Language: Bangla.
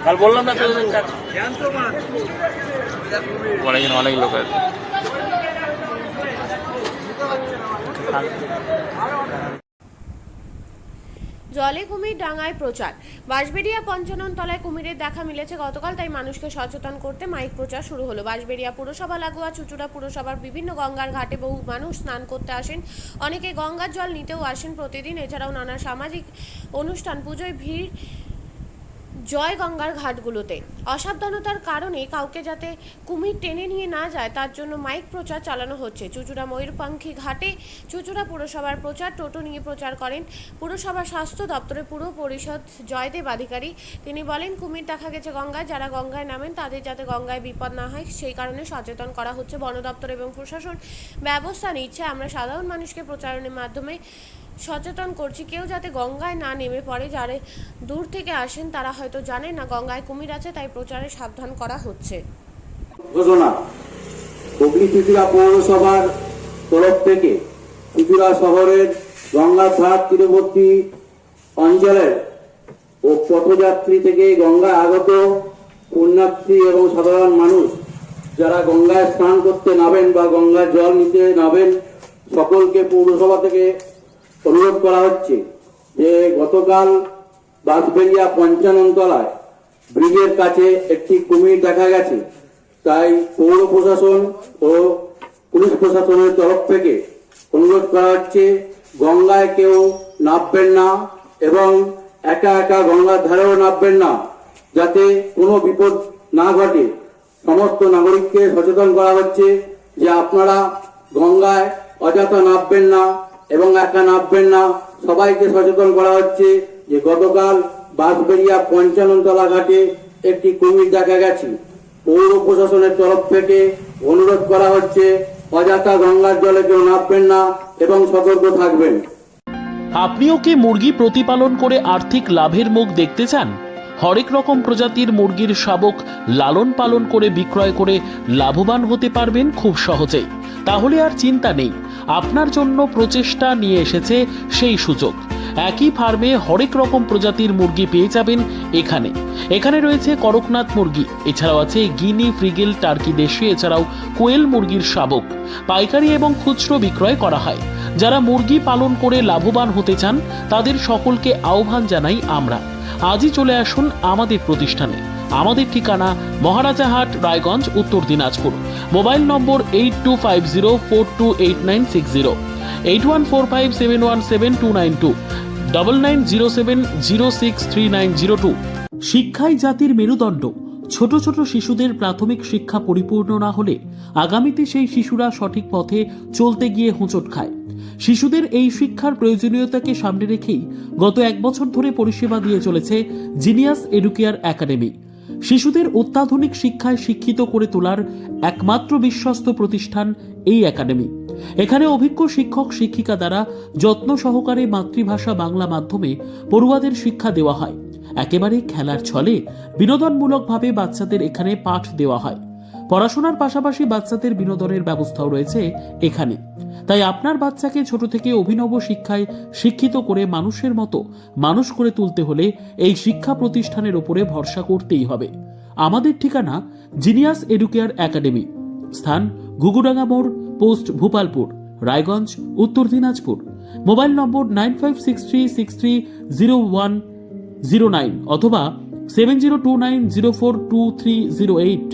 কাল বললাম না অনেক লোক আছে। জলে কুমির ডাঙায় প্রচার। বাঁশবেড়িয়া পঞ্চানন তলায় কুমিরের দেখা মিলেছে গতকাল, তাই মানুষকে সচেতন করতে মাইক প্রচার শুরু হলো। বাঁশবেড়িয়া পুরসভা লাগোয়া চুঁচুড়া পুরসভার বিভিন্ন গঙ্গার ঘাটে বহু মানুষ স্নান করতে আসেন, অনেকে গঙ্গার জল নিতেও আসেন প্রতিদিন। এছাড়াও নানা সামাজিক অনুষ্ঠান, পুজোয় ভিড় জয় গঙ্গার ঘাটগুলোতে। অসাবধানতার কারণে কাউকে যাতে কুমির টেনে নিয়ে না যায় তার জন্য মাইক প্রচার চালানো হচ্ছে। চুঁচুড়া ময়ূরপঙ্খী ঘাটে চুঁচুড়া পুরসভার প্রচার টোটো নিয়ে প্রচার করেন পুরসভা স্বাস্থ্য দপ্তরের পুর পরিষদ জয়দেব আধিকারী। তিনি বলেন, কুমির দেখা গেছে গঙ্গায়, যারা গঙ্গায় নামেন তাদের যাতে গঙ্গায় বিপদ না হয় সেই কারণে সচেতন করা হচ্ছে। বন দপ্তর এবং প্রশাসন ব্যবস্থা নিচ্ছে। আমরা সাধারণ মানুষকে প্রচারণের মাধ্যমে সচেতন করছি, কেউ যাতে গঙ্গায় না নেমে পড়ে। যারা দূর থেকে আসেন তারা হয়তো জানেন না গঙ্গায় কুমির আছে, তাই প্রচারে সাবধান করা হচ্ছে। ঘোষণা হুগলি চুঁচুড়া পৌরসভার তরফ থেকে চুঁচুড়া শহরের গঙ্গার ধার তীরবর্তী অঞ্চলের ও পথযাত্রী থেকে গঙ্গায় আগত পুণ্যার্থী এবং সাধারণ মানুষ যারা গঙ্গায় স্নান করতে নামেন বা গঙ্গার জল নিতে নামেন, সকলকে পৌরসভা থেকে অনুরোধ করা হচ্ছে যে গতকাল বাঁশবেড়িয়া পঞ্চানন তলায় ব্রিজের কাছে একটি কুমির দেখা গেছে। তাই পৌর প্রশাসন ও পুলিশ প্রশাসনের তরফ থেকে অনুরোধ করা হচ্ছে গঙ্গায় কেউ নামবেন না এবং একা একা গঙ্গার ধারেও নামবেন না, যাতে কোনো বিপদ না ঘটে। সমস্ত নাগরিককে সচেতন করা হচ্ছে যে আপনারা গঙ্গায় অযথা নামবেন না এবং একা নামবেন না। সবাইকে সচেতন করা হচ্ছে যে গতকাল বাঁশবেড়িয়া পঞ্চানন তলা ঘাটে একটি কুমির দেখা গেছে। পৌর প্রশাসনের তরফ থেকে অনুরোধ করা হচ্ছে অযথা গঙ্গার জলে কেউ নামবেন না এবং সতর্ক থাকবেন। আপনিও কি মুরগি প্রতিপালন করে আর্থিক লাভের মুখ দেখতে চান? হরেক রকম প্রজাতির মুরগির শাবক লালন পালন করে বিক্রয় করে লাভবান হতে পারবেন খুব সহজেই। তাহলে আর চিন্তা নেই, আপনার জন্য প্রচেষ্টা নিয়ে এসেছে সেই সুযোগ। একই ফার্মে হরেক রকম প্রজাতির মুরগি পেয়ে যাবেন এখানে। এখানে রয়েছে করকনাথ মুরগি, এছাড়াও আছে গিনি, ফ্রিগেল, টার্কি দেশি, এছাড়াও কোয়েল মুরগির শাবক। পাইকারি এবং খুচরো বিক্রয় করা হয়। যারা মুরগি পালন করে লাভবান হতে চান তাদের সকলকে আহ্বান জানাই আমরা। আজই চলে আসুন আমাদের প্রতিষ্ঠানে। আমাদের ঠিকানা মহারাজাহাট, রায়গঞ্জ, উত্তর দিনাজপুর। মোবাইল নম্বর 8250428960, 8145717292, 9907063902। শিক্ষাই জাতির মেরুদণ্ড। ছোট ছোট শিশুদের প্রাথমিক শিক্ষা পরিপূর্ণ না হলে আগামীতে সেই শিশুরা সঠিক পথে চলতে গিয়ে হোঁচট খায়। শিশুদের এই শিক্ষার প্রয়োজনীয়তাকে সামনে রেখেই গত 1 বছর ধরে পরিষেবা দিয়ে চলেছে জিনিয়াস এডুকেয়ার একাডেমি। শিশুদের অত্যাধুনিক শিক্ষায় শিক্ষিত করে তোলার একমাত্র বিশ্বস্ত প্রতিষ্ঠান এই একাডেমি। এখানে অভিজ্ঞ শিক্ষক শিক্ষিকা দ্বারা যত্ন সহকারে মাতৃভাষা বাংলা মাধ্যমে পড়ুয়াদের শিক্ষা দেওয়া হয়। একেবারে খেলার ছলে বিনোদনমূলকভাবে বাচ্চাদের এখানে পাঠ দেওয়া হয়। পড়াশোনার পাশাপাশি বাচ্চাদের বিনোদনের ব্যবস্থাও রয়েছে এখানে। তাই আপনার বাচ্চাকে ছোট থেকে অভিনব শিক্ষায় শিক্ষিত করে মানুষের মতো মানুষ করে তুলতে হলে এই শিক্ষা প্রতিষ্ঠানের উপরে ভরসা করতেই হবে। আমাদের ঠিকানা জিনিয়াস এডুকেয়ার একাডেমি, স্থান ঘুঘুডাঙ্গা মোড়, পোস্ট ভূপালপুর, রায়গঞ্জ, উত্তর দিনাজপুর। মোবাইল নম্বর 9563630109 অথবা 7029042308।